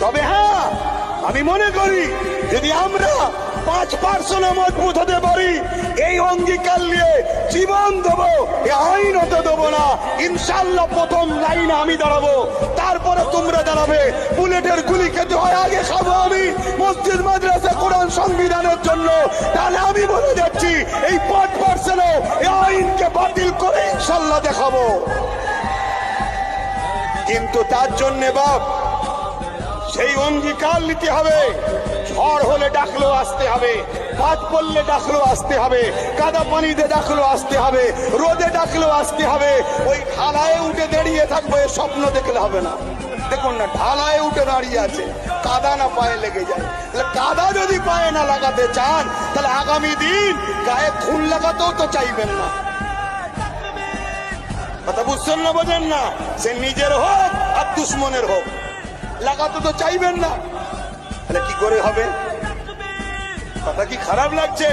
তবে হ্যাঁ, আমি মনে করি যদি আমরা 5% মজবুত হতে পারি, এই অঙ্গীকার নিয়ে জীবন দেবো, এই আইন হতে দেবো না। ইনশাল্লাহ প্রথম লাইনে আমি দাঁড়াবো, তারপরে তোমরা দাঁড়াবে। বুলেটের গুলি খেতে হয়, আগে খাবো আমি মসজিদ মাদ্রাসা কোরআন সংবিধানের জন্য। তাহলে আমি বলে যাচ্ছি এই 5% এই আইনকে বাতিল করে ইনশাল্লাহ দেখাবো। কিন্তু তার জন্য বাপ সেই অঙ্গীকার নিতে হবে। ঝড় হলে ডাকলেও আসতে হবে, বাদ পড়লে ডাকলেও আসতে হবে, কাদা পানিতে ডাকলেও আসতে হবে, রোদে ডাকলেও আসতে হবে। ওই ঢালায় উঠে দাঁড়িয়ে থাকবে, স্বপ্ন দেখলে হবে না। দেখুন না, ঢালায় উঠে দাঁড়িয়ে আছে, কাদা না পায়ে লেগে যায়। কাদা যদি পায়ে না লাগাতে চান, তাহলে আগামী দিন গায়ে খুন লাগাতেও তো চাইবেন না। কথা বুঝছেন না, বোঝেন না? সে নিজের হোক আর দুশ্মনের হোক, লাগাতে তো চাইবেন না। তাহলে কি করে হবে? কথা কি খারাপ লাগছে?